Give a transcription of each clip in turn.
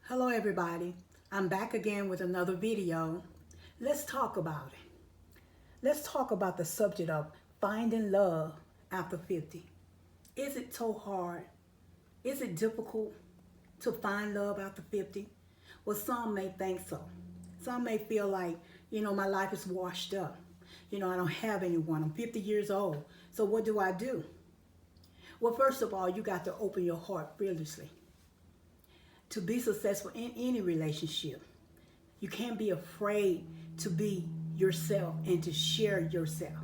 Hello everybody, I'm back again with another video. Let's talk about it. Let's talk about the subject of finding love after 50. Is it so hard? Is it difficult to find love after 50? Well, some may think so. Some may feel like, my life is washed up. I don't have anyone. I'm 50 years old. So what do I do? Well, first of all, you got to open your heart fearlessly. To be successful in any relationship, you can't be afraid to be yourself and to share yourself.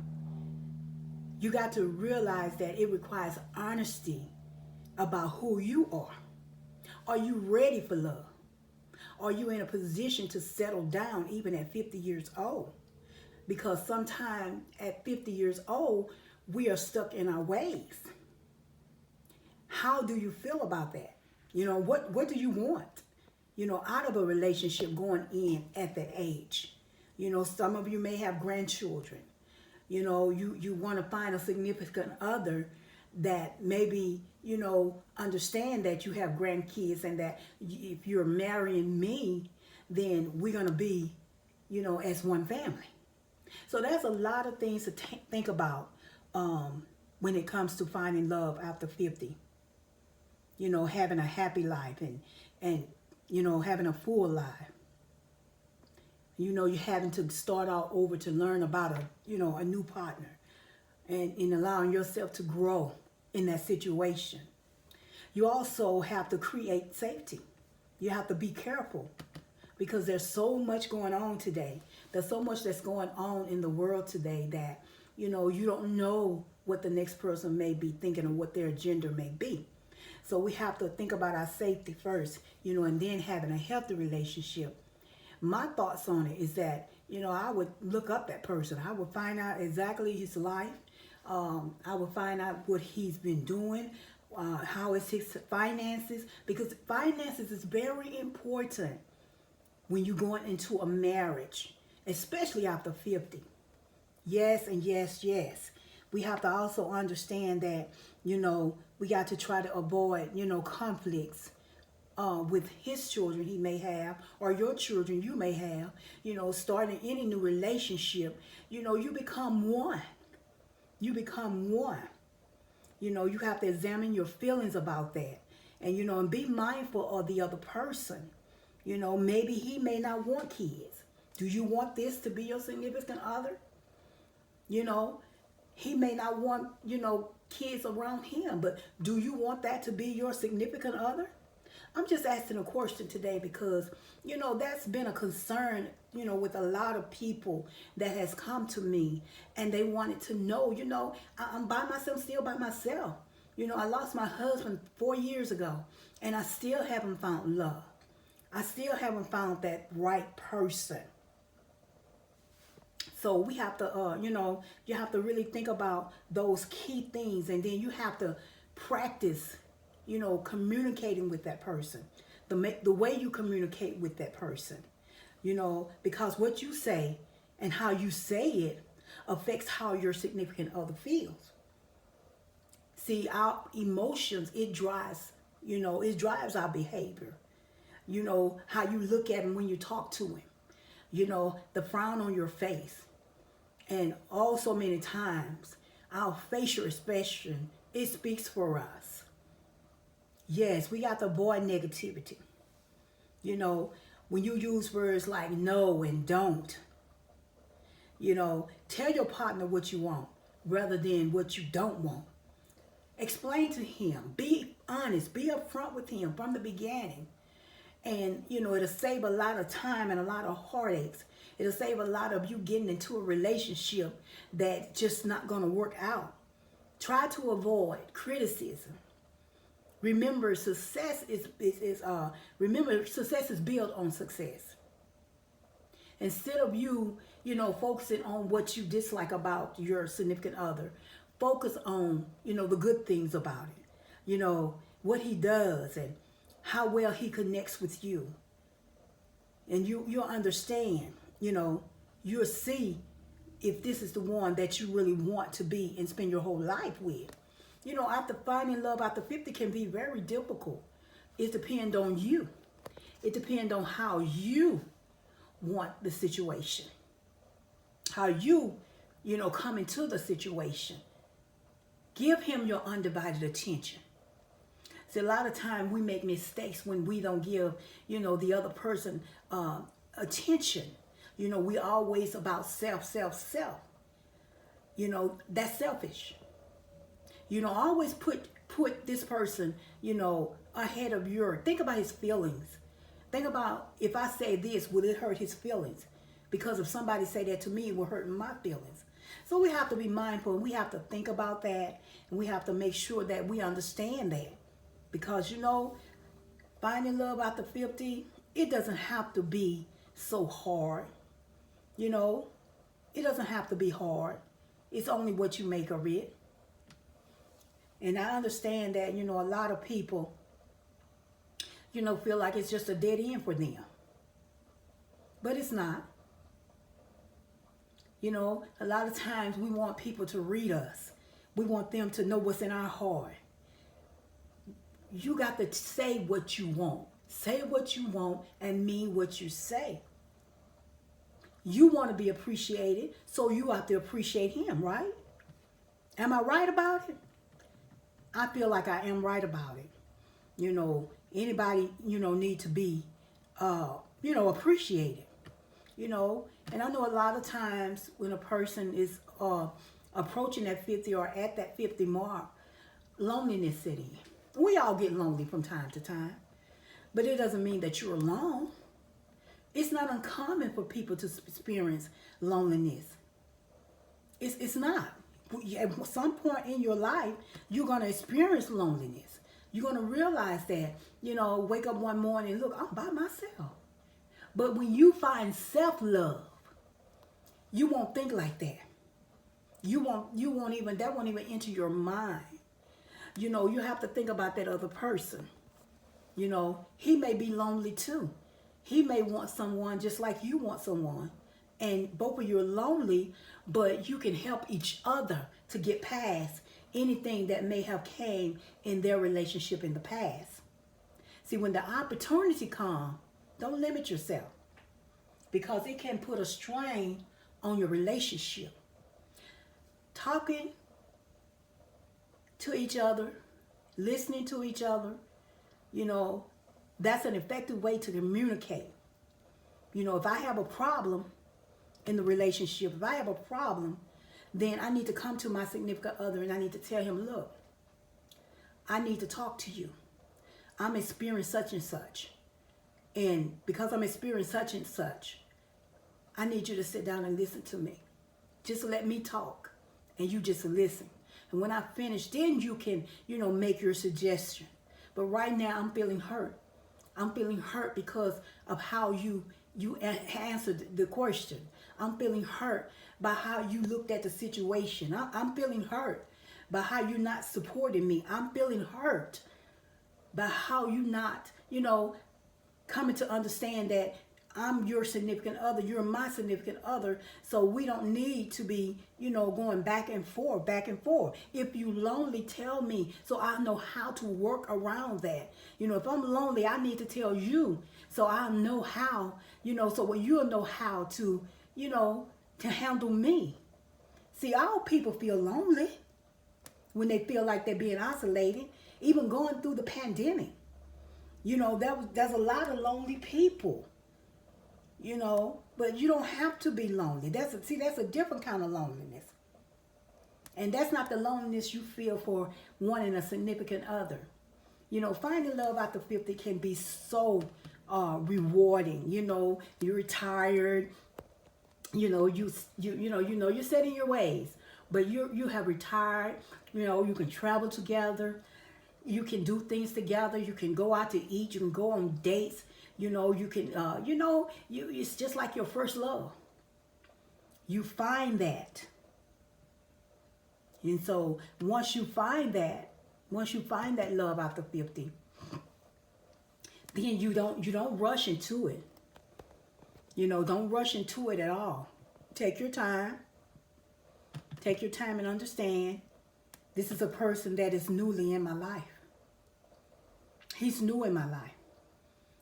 You got to realize that it requires honesty about who you are. Are you ready for love? Are you in a position to settle down even at 50 years old? Because sometimes at 50 years old, we are stuck in our ways. How do you feel about that? What do you want, out of a relationship going in at that age? Some of you may have grandchildren. You want to find a significant other that maybe, understand that you have grandkids and that if you're marrying me, then we're going to be, as one family. So there's a lot of things to think about when it comes to finding love after 50. Having a happy life and having a full life. You're having to start all over to learn about a new partner and in allowing yourself to grow in that situation. You also have to create safety. You have to be careful because there's so much going on today. There's so much that's going on in the world today that, you don't know what the next person may be thinking or what their agenda may be. So we have to think about our safety first, and then having a healthy relationship. My thoughts on it is that, I would look up that person. I would find out exactly his life. I would find out what he's been doing, how is his finances, because finances is very important when you're going into a marriage, especially after 50. Yes, and yes, yes. We have to also understand that, we got to try to avoid, conflicts with his children he may have or your children you may have, starting any new relationship, you become one. You become one. You have to examine your feelings about that and, and be mindful of the other person. Maybe he may not want kids. Do you want this to be your significant other? He may not want, kids around him, but do you want that to be your significant other? I'm just asking a question today because, that's been a concern, with a lot of people that has come to me and they wanted to know, I'm by myself, still by myself. I lost my husband 4 years ago and I still haven't found love. I still haven't found that right person. So we have to, you have to really think about those key things, and then you have to practice, communicating with that person, the way you communicate with that person, because what you say and how you say it affects how your significant other feels. See, our emotions, it drives our behavior. How you look at him when you talk to him, the frown on your face. And also many times, our facial expression, it speaks for us. Yes, we got to avoid negativity. When you use words like no and don't, tell your partner what you want rather than what you don't want. Explain to him. Be honest. Be upfront with him from the beginning. And, it'll save a lot of time and a lot of heartaches. It'll save a lot of you getting into a relationship that's just not going to work out. Try to avoid criticism. Remember, success is built on success. Instead of you, focusing on what you dislike about your significant other, focus on, the good things about it. What he does and how well he connects with you. And you'll understand, you'll see if this is the one that you really want to be and spend your whole life with. After finding love after 50 can be very difficult. It depends on you. It depends on how you want the situation, how you come into the situation. Give him your undivided attention. See, a lot of time we make mistakes when we don't give, the other person attention. We always about self, self, self. That's selfish. Always put this person, ahead of your. Think about his feelings. Think about, if I say this, will it hurt his feelings? Because if somebody say that to me, it will hurt my feelings. So we have to be mindful, and we have to think about that, and we have to make sure that we understand that. Because, finding love after 50, it doesn't have to be so hard. It doesn't have to be hard. It's only what you make of it. And I understand that, a lot of people, feel like it's just a dead end for them. But it's not. A lot of times we want people to read us. We want them to know what's in our heart. You got to say what you want. Say what you want and mean what you say. You want to be appreciated, so you have to appreciate him, right? Am I right about it? I feel like I am right about it. Anybody, need to be, appreciated. And I know a lot of times when a person is approaching that 50 or at that 50 mark, loneliness set in. We all get lonely from time to time, but it doesn't mean that you're alone. It's not uncommon for people to experience loneliness. It's not. At some point in your life, you're going to experience loneliness. You're going to realize that, wake up one morning and look, I'm by myself. But when you find self-love, you won't think like that. That won't even enter your mind. You have to think about that other person. He may be lonely too. He may want someone just like you want someone. And both of you are lonely, but you can help each other to get past anything that may have came in their relationship in the past. See, when the opportunity comes, don't limit yourself, because it can put a strain on your relationship. Talking to each other, listening to each other, that's an effective way to communicate. If I have a problem in the relationship, if I have a problem, then I need to come to my significant other and I need to tell him, look, I need to talk to you. I'm experiencing such and such. And because I'm experiencing such and such, I need you to sit down and listen to me. Just let me talk and you just listen. And when I finish, then you can, make your suggestion. But right now I'm feeling hurt. I'm feeling hurt because of how you answered the question. I'm feeling hurt by how you looked at the situation. I'm feeling hurt by how you're not supporting me. I'm feeling hurt by how you not, coming to understand that I'm your significant other. You're my significant other. So we don't need to be, going back and forth, back and forth. If you lonely, tell me so I know how to work around that. If I'm lonely, I need to tell you so I know how, so you'll know how to, to handle me. See, all people feel lonely when they feel like they're being isolated, even going through the pandemic. There's a lot of lonely people. But you don't have to be lonely. That's a different kind of loneliness. And that's not the loneliness you feel for wanting a significant other. Finding love after 50 can be so rewarding. You're retired. You're set in your ways, but you have retired. You can travel together. You can do things together. You can go out to eat. You can go on dates. You can, it's just like your first love. You find that. And so once you find that love after 50, then you don't rush into it. Don't rush into it at all. Take your time. Take your time and understand this is a person that is newly in my life. He's new in my life.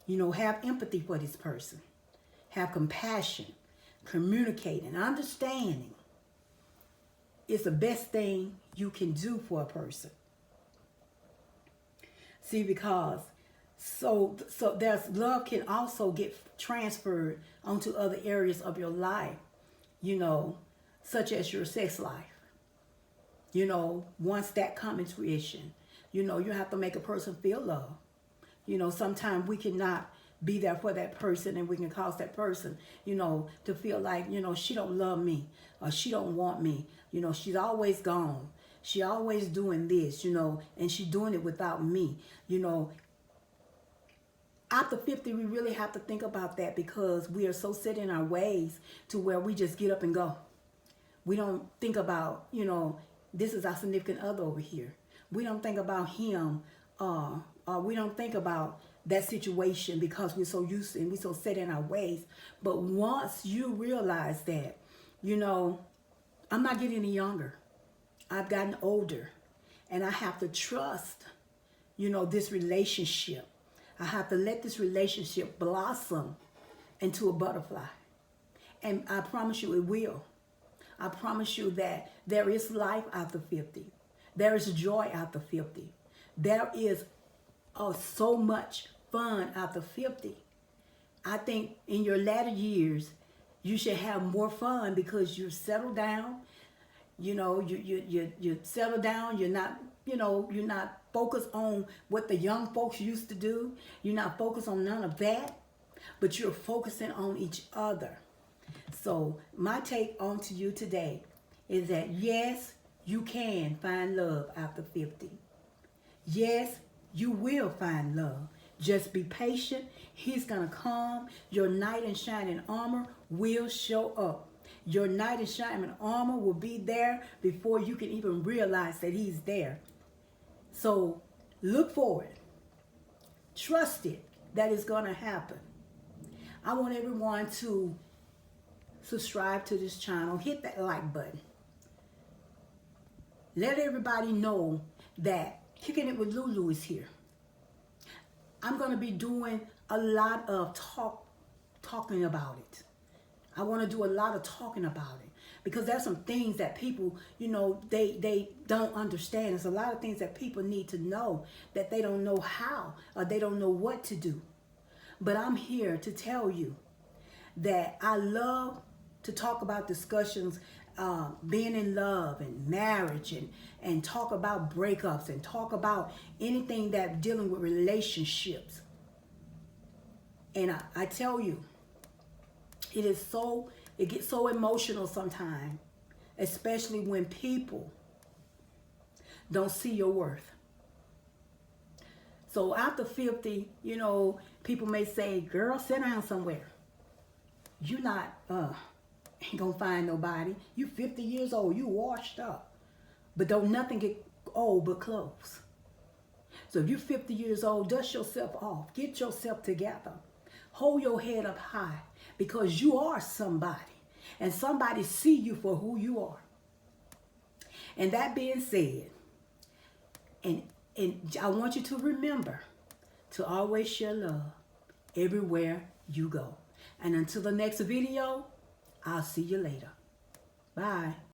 You know, have empathy for this person. Have compassion. Communicating, understanding is the best thing you can do for a person. See, because so there's love can also get transferred onto other areas of your life, you know, such as your sex life. You know, once that comes into fruition, you know, you have to make a person feel love. You know, sometimes we cannot be there for that person, and we can cause that person, you know, to feel like, you know, she don't love me, or she don't want me. You know, she's always gone. She always doing this, you know, and she doing it without me. You know, after 50, we really have to think about that, because we are so set in our ways to where we just get up and go. We don't think about, you know, this is our significant other over here. We don't think about him, we don't think about that situation, because we're so used to and we're so set in our ways. But once you realize that, you know, I'm not getting any younger. I've gotten older, and I have to trust, you know, this relationship. I have to let this relationship blossom into a butterfly. And I promise you it will. I promise you that there is life after 50. There is joy after 50. There is so much fun after 50. I think in your latter years, you should have more fun, because you settle down. You know, you settle down. You're not, you know, you're not focused on what the young folks used to do. You're not focused on none of that, but you're focusing on each other. So my take on to you today is that yes, you can find love after 50. Yes, you will find love. Just be patient. He's going to come. Your knight in shining armor will show up. Your knight in shining armor will be there before you can even realize that he's there. So look forward. Trust it that it's going to happen. I want everyone to subscribe to this channel. Hit that like button. Let everybody know that Kicking It with Lulu is here. I'm going to be doing a lot of talking about it. I want to do a lot of talking about it, because there's some things that people, you know, they don't understand. There's a lot of things that people need to know that they don't know how, or they don't know what to do. But I'm here to tell you that I love to talk about discussions, being in love and marriage, and talk about breakups, and talk about anything that dealing with relationships. And I tell you, it gets so emotional sometimes, especially when people don't see your worth. So after 50, you know, people may say, girl, sit down somewhere. You're not, ain't gonna find nobody. You 50 years old, you washed up. But don't nothing get old but clothes. So if you're 50 years old, dust yourself off. Get yourself together. Hold your head up high, because you are somebody. And somebody see you for who you are. And that being said, and I want you to remember to always share love everywhere you go. And until the next video, I'll see you later. Bye.